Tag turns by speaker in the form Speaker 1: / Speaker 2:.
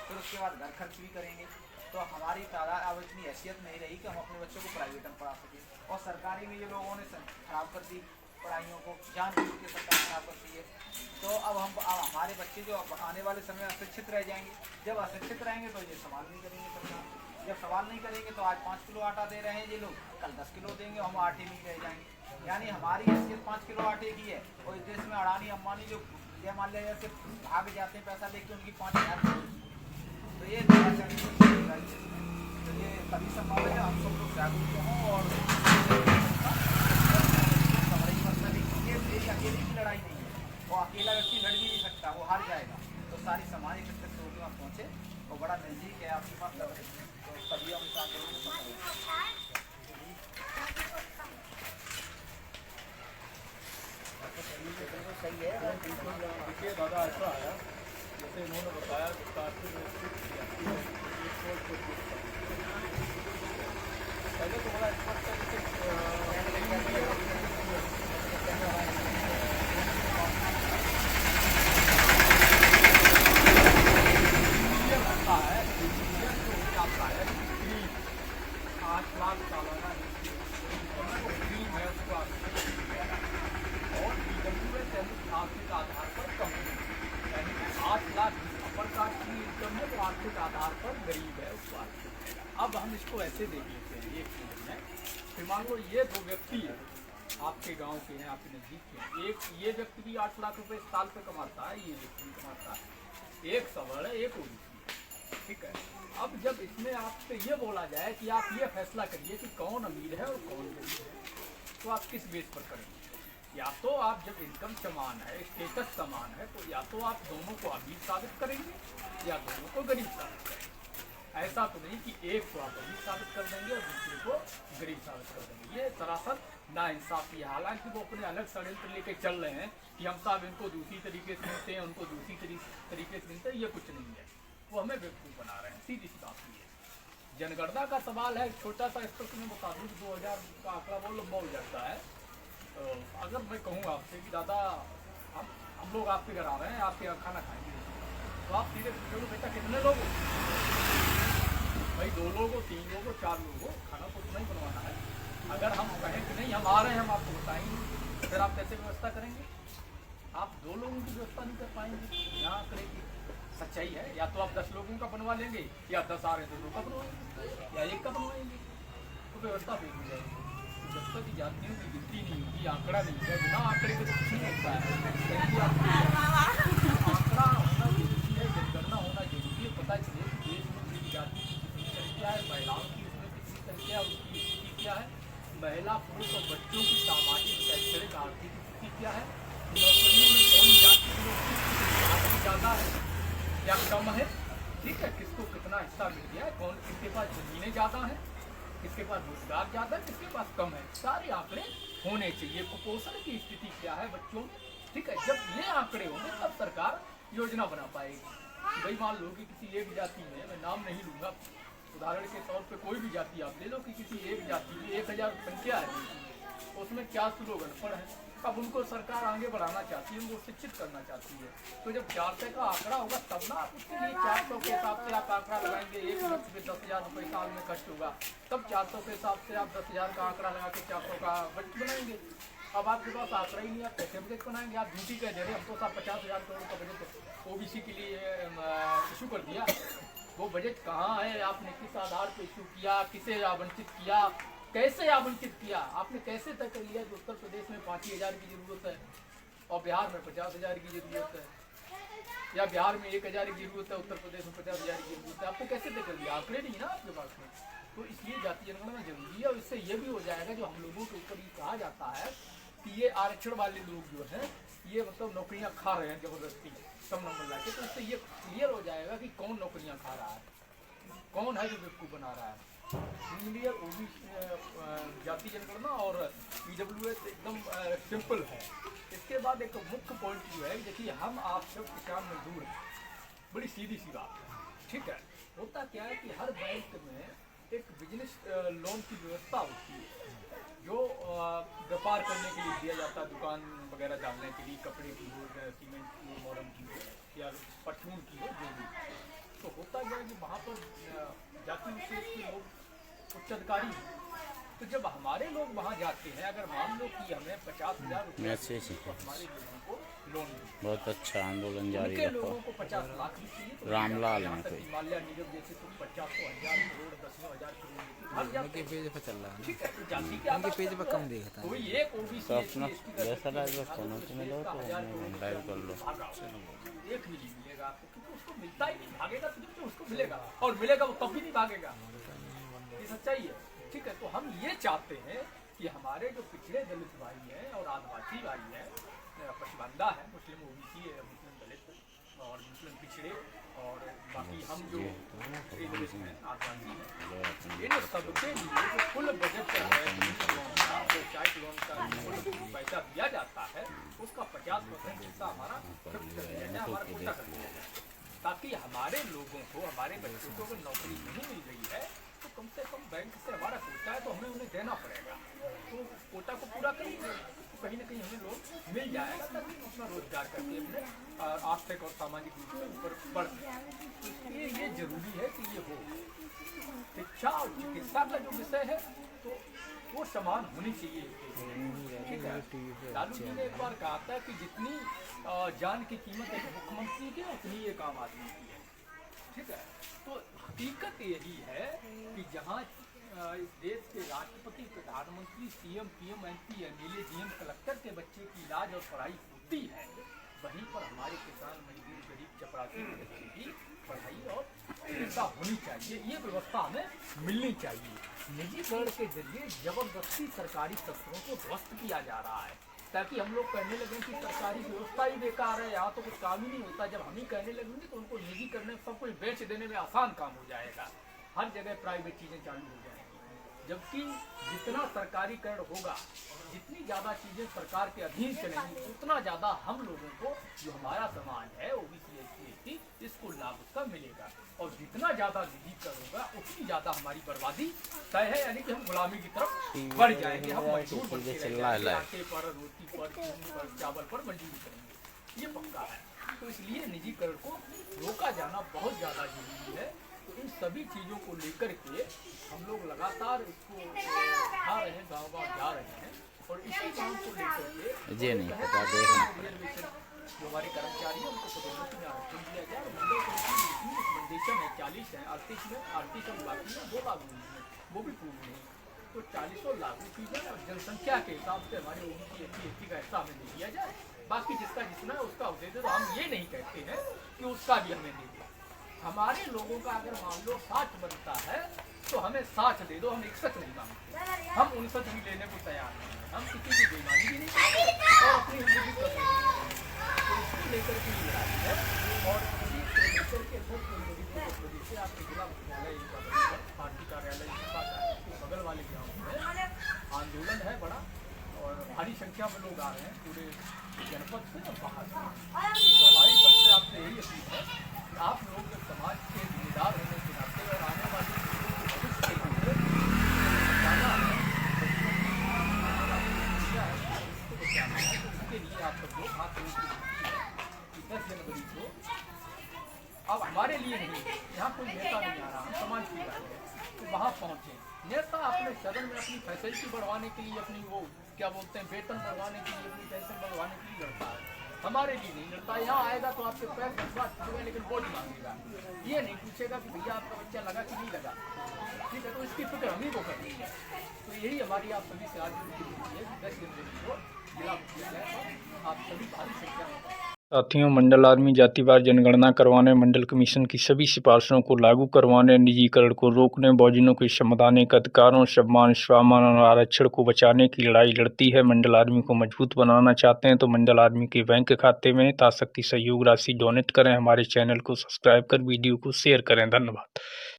Speaker 1: फिर उसके बाद घर खर्च भी करेंगे। तो हमारी तादाद अब इतनी हैसियत नहीं रही कि हम अपने बच्चों को प्राइवेट में पढ़ा सकें। और सरकारी में ये लोगों ने खराब कर दी पढ़ाइयों को, जानबूझ के सरकार खराब करती है। तो अब हमारे बच्चे जो आने वाले समय में अशिक्षित रह जाएंगे। जब अशिक्षित रहेंगे तो ये सवाल नहीं करेंगे सरकार। जब सवाल नहीं करेंगे तो आज 5 किलो आटा दे रहे हैं ये लोग, कल 10 किलो देंगे, हम आटे में ही रह जाएंगे। यानी हमारी हैसियत 5 किलो आटे की है और इस देश में अडानी अम्बानी जो ये मान लिया जैसे भाग जाते हैं पैसा लेके, उनकी 5000 किलो। तो ये तो ये तभी संभव है हम सब लोग जागरूक हों। और ये अकेले की लड़ाई नहीं है, वो अकेला व्यक्ति लड़ भी नहीं सकता, वो हार जाएगा। तो सारी समाज एकत्रित होकर वहाँ पहुँचे और बड़ा नज़दीक है आपके पास लग रहे हैं, तो तभी हम साथ सही है।
Speaker 2: देखिए दादा ऐसा है, जैसे इन्होंने बताया पहले तो बड़ा स्पष्ट है 8 लाख सालाना है उसको और आर्थिक आधार पर कम है, यानी 8 लाख अपर कास्ट की इनकम है तो आर्थिक आधार पर गरीब है उसका। अब हम इसको ऐसे देख लेते हैं, एक चीज में फिर मान लो ये 2 व्यक्ति है आपके गांव के हैं, आपके नजदीक के, एक ये व्यक्ति भी 8 लाख रुपए साल पे कमाता है, ये व्यक्ति भी कमाता है, एक सवर्ण है एक ओबीसी है, ठीक है। अब जब इसमें आपसे ये बोला जाए कि आप ये फैसला करिए कि कौन अमीर है और कौन गरीब है, तो आप किस बेस पर करेंगे? या तो आप जब इनकम समान है, स्टेटस समान है, तो या तो आप दोनों को अमीर साबित करेंगे या दोनों को गरीब साबित करेंगे। ऐसा तो नहीं कि एक को आप अमीर साबित कर देंगे और दूसरे को गरीब साबित कर देंगे। ये सरासर नाइंसाफी है। हालांकि वो अपने अलग षड्यंत्र लेके चल रहे हैं कि हम साहब इनको दूसरी तरीके से मिलते हैं, उनको दूसरी तरीके से मिलते हैं, ये कुछ नहीं है, वो हमें बेवकूफ़ बना रहे हैं, सीधी सी बात है। जनगणना का सवाल है, छोटा सा इस पर मैं बता दूँ, 2000 का आंकड़ा बहुत लंबा हो जाता है। तो अगर मैं कहूँ आपसे कि दादा हम लोग आपके घर आ रहे हैं, आपके यहाँ खाना खाएंगे, तो आप सीधे पूछोगे बेटा कितने लोग हो? भाई 2 लोग हो, 3 लोग हो, 4 लोग हो, खाना तो उतना ही बनवाना है। अगर हम कहें कि नहीं हम आ रहे हैं, हम आपको बताएंगे, फिर आप कैसे व्यवस्था करेंगे? आप 2 लोगों की व्यवस्था नहीं कर पाएंगे। यहाँ करेंगे सच्चाई है, या तो आप 10 लोगों का बनवा लेंगे, या 10 आ रहे तो 2 का बनवाएंगे, या 1 का बनवाएंगे, तो व्यवस्था फेल हो जाएगी। जब तक जातियों की गिनती नहीं होगी, आंकड़ा नहीं होगा, बिना आंकड़े के तो कुछ नहीं होता है। आंकड़ा होना जरूरी है, जनगणना होना जरूरी है, पता चले कि देश में किसी जाति की कितनी संख्या है, महिलाओं की उसमें कितनी संख्या है, उसकी स्थिति क्या है, महिला पुरुष और बच्चों की सामाजिक शैक्षणिक आर्थिक स्थिति क्या है, नौकरियों में कौन जाति के लोग ज़्यादा है या कम है, ठीक है, किसको कितना हिस्सा मिल गया है, कौन किसके पास जमीनें ज़्यादा हैं, किसके पास रोजगार ज़्यादा है, किसके पास कम है, सारे आंकड़े होने चाहिए। कुपोषण की स्थिति क्या है बच्चों में, ठीक है, जब ये आंकड़े होंगे तब सरकार योजना बना पाएगी। भाई मान लो कि किसी एक जाति में, मैं नाम नहीं लूँगा, उदाहरण के तौर पे कोई भी जाति आप ले लो कि किसी एक जाति में 1000 संख्या है, उसमें क्या लोग अनपढ़ है, अब उनको सरकार आगे बढ़ाना चाहती है, उनको शिक्षित करना चाहती है, तो जब 400 का आंकड़ा होगा तब ना आप उसके लिए 400 के हिसाब से आप आंकड़ा लगाएंगे, 1 लाख पे 10,000 रुपये साल में खर्च होगा, तब 400 के हिसाब से आप 10,000 का आंकड़ा लगा के 400 का बजट बनाएंगे। अब आपके पास आंकड़ा ही नहीं, आप कैसे बजट बनाएंगे? आप ड्यूटी कह दे रहे हैं, हमको साथ 50,000 करोड़ का बजट ओबीसी के लिए इशू कर दिया, वो बजट कहाँ है? आपने किस आधार पर इशू किया, किसे आवंटित किया, कैसे आवंटित किया, आपने कैसे तय कर लिया कि उत्तर प्रदेश में 5,000 की जरूरत है और बिहार में 50,000 की जरूरत है, या बिहार में 1,000 की जरूरत है, उत्तर प्रदेश में 50,000 की जरूरत है? आपने कैसे तय कर लिया? आंकड़े नहीं ना आपके पास में। तो इसलिए जाति जनगणना जरूरी है, और इससे ये भी हो जाएगा जो हम लोगों के ऊपर ये कहा जाता है कि ये आरक्षण वाले लोग जो हैं ये मतलब नौकरियाँ खा रहे हैं जबरदस्ती कम नंबर ला के, तो इससे ये क्लियर हो जाएगा कि कौन नौकरियाँ खा रहा है, कौन है जो बेवकूफ़ बना रहा है। इसलिए ओबीसी जाति जनगणना और ईडब्ल्यूएस एकदम सिंपल है। इसके बाद एक मुख्य पॉइंट जो है, देखिए हम आप सब किसान मजदूर हैं, बड़ी सीधी सी बात है, ठीक है। होता क्या है कि हर बैंक में एक बिजनेस लोन की व्यवस्था होती है जो व्यापार करने के लिए दिया जाता है, दुकान वगैरह डालने के लिए, कपड़े की हो, सीमेंट की हो, मोरम की हो या परचून की हो, जो भी। तो है कि वहाँ पर जाति विशेष के लोग उच्च अधिकारी हैं। तो जब हमारे लोग वहाँ जाते हैं, अगर मान लो कि हमें 50,000 रुपये तो हमारे लोगों को लोन मिले,
Speaker 3: बहुत अच्छा आंदोलन जारी
Speaker 2: उनके
Speaker 3: रखो।
Speaker 2: लोगों को 50 लाख भी चाहिए तो
Speaker 3: रामलाल
Speaker 2: यहाँ
Speaker 3: हैं
Speaker 2: तक
Speaker 3: कोई।
Speaker 2: कि माल्या निगम जैसे तो 50,000 करोड़ 10,000 करोड़ भाग जाते हैं।
Speaker 4: पेज पे चल रहा है
Speaker 2: ठीक है, तो जाति के
Speaker 4: ना,
Speaker 2: आधार
Speaker 4: पेज पे
Speaker 2: पर
Speaker 4: कम देखता है।
Speaker 2: कोई एक ओबीसी
Speaker 3: तो अपना जैसा लाइव फोन में लो तो लाइव कर लो।
Speaker 2: एक भी नहीं मिलेगा आपको, क्योंकि उसको मिलता ही नहीं, भागेगा तो उसको मिलेगा, और मिलेगा वो तब भी नहीं भागेगा। ये सच्चाई है। ठीक है, तो हम ये चाहते हैं कि हमारे जो पिछड़े दलित भाई हैं और आदिवासी भाई हैं, पशबांदा है, मुस्लिम ओबीसी है, मुस्लिम दलित और मुस्लिम पिछड़े, और बाकी हम जो पिछड़े दलित हैं, आदिवासी हैं, इन सबके लिए जो कुल बजट है, पंचायत लोन का कुल पैसा दिया जाता है, उसका 50% हिस्सा हमारा खर्च कर दिया जाए, हमारा कोटा कर दिया जाए, ताकि हमारे लोगों को, हमारे बच्चों को अगर नौकरी नहीं मिल रही है तो कम से कम बैंक से हमारा कोटा है तो हमें उन्हें देना पड़ेगा, तो कोटा को पूरा करेंगे तो कहीं ना कहीं हमें लोग मिल जाएगा, ताकि हम अपना रोजगार करके अपने आर्थिक और सामाजिक रूप से ऊपर बढ़ सकें। तो इसलिए ये जरूरी है कि ये हो। शिक्षा और चिकित्सा का जो विषय है तो वो समान होनी चाहिए। ठीक है, लालू जी ने एक बार कहा था कि जितनी जान की कीमत एक मुख्यमंत्री की उतनी एक आम आदमी की है। ठीक है, तो हकीकत यही है कि जहाँ इस देश के राष्ट्रपति, प्रधानमंत्री, CM, PM, MP, MLA, DM, collector के बच्चे की इलाज और पढ़ाई होती है, वहीं पर हमारे किसान, मजदूर, गरीब, चपरासी के बच्चे की पढ़ाई और शिक्षा होनी चाहिए। ये व्यवस्था हमें मिलनी चाहिए। निजीकरण के जरिए जबरदस्ती सरकारी सेक्टरों को ध्वस्त किया जा रहा है, ताकि हम लोग कहने लगें कि सरकारी व्यवस्था ही बेकार है, यहाँ तो कुछ काम ही नहीं होता। जब हम ही कहने लगेंगे तो उनको निजी करने, सब कुछ बेच देने में आसान काम हो जाएगा, हर जगह प्राइवेट चीज़ें चालू हो जाएंगी। जबकि जितना सरकारीकरण होगा, जितनी ज़्यादा चीज़ें सरकार के अधीन चलेंगी, उतना ज़्यादा हम लोगों को जो हमारा समाज है ओबीसी, एससी, एसटी, इसको लाभ उसका मिलेगा। और जितना ज़्यादा निजीकरण होगा उतनी ज़्यादा हमारी बर्बादी तय है, यानी कि हम गुलामी की तरफ बढ़ जाएंगे। हम मजदूर बनते रहेंगे, आटे पर, रोटी पर, चीनी पर, चावल पर मजदूरी करेंगे, ये पक्का है। तो इसलिए निजीकरण को रोका जाना बहुत ज़्यादा जरूरी है। तो इन सभी चीज़ों को लेकर के हम लोग लगातार इसको उठा रहे हैं, गाँव गाँव जा रहे हैं, और इसी काम को लेकर के
Speaker 3: ये नहीं पता देखना
Speaker 2: जो हमारे कर्मचारी हैं उनको पदोन्नति में आरक्षण दिया जाए। और मंडल कमेटी रिकमेंडेशन है 40 है, 38 में 38 में बाकी में 2 लागू हुई है, वो भी पूर्ण नहीं, तो 40 लागू की जाए और जनसंख्या के हिसाब से हमारे ओबीसी, एससी का हिस्सा हमें दे दिया जाए। बाकी जिसका जितना है उसका दे दे। तो हम ये नहीं कहते हैं कि उसका भी हमें दे दो। हमारे लोगों का अगर मान लो 60 बनता है तो हमें 60 दे दो, हम 61 नहीं मांगते, हम 59 भी लेने को तैयार नहीं है। हम किसी की बेईमानी भी नहीं करते और अपनी जिंदगी कर रहे हैं। तो इसको लेकर के ये लड़ाई है, और इसी को लेकर के वजह से आपके जिला मुख्यालय पार्टी कार्यालय के बगल वाले गाँव में आंदोलन है बड़ा, और भारी संख्या में लोग आ रहे हैं पूरे जनपद से और बाहर से। तो हमारी सबसे आपसे यही अपील है कि आप लोग जब समाज के जिम्मेदार होने के नाते और आने वाले भविष्य के लिए बचाना है, इसको बचाना है, तो इसके लिए आप सब लोग हाथ जोड़ के कि 10 जनवरी को अब हमारे लिए नहीं, यहाँ कोई नेता नहीं आ रहा, हम समाज की बात है, तो वहाँ पहुँचे। नेता अपने सदन में अपनी फैसिलिटी बढ़वाने के लिए, अपनी वो क्या बोलते हैं वेतन बढ़वाने के लिए, अपनी पेंशन बढ़वाने के लिए लड़ता है, हमारे लिए नहीं लड़ता। यहाँ आएगा तो आपके पैर धन्यवाद छूटेगा, लेकिन वोट मांगेगा, ये नहीं पूछेगा कि भैया आपका बच्चा लगा कि नहीं लगा। ठीक है, तो इसकी फिक्र हम ही को करनी है। तो यही हमारी आप सभी से आज की है कि 10 जनवरी को जिला मुख्यालय पर आप सभी भारी संख्या में।
Speaker 5: साथियों, मंडल आर्मी जातिवार जनगणना करवाने, मंडल कमीशन की सभी सिफारिशों को लागू करवाने, निजीकरण को रोकने, बहुजनों के संवैधानिक अधिकारों, सम्मान, स्वाभिमान और आरक्षण को बचाने की लड़ाई लड़ती है। मंडल आर्मी को मजबूत बनाना चाहते हैं तो मंडल आर्मी के बैंक खाते में यथाशक्ति सहयोग राशि डोनेट करें। हमारे चैनल को सब्सक्राइब कर वीडियो को शेयर करें। धन्यवाद।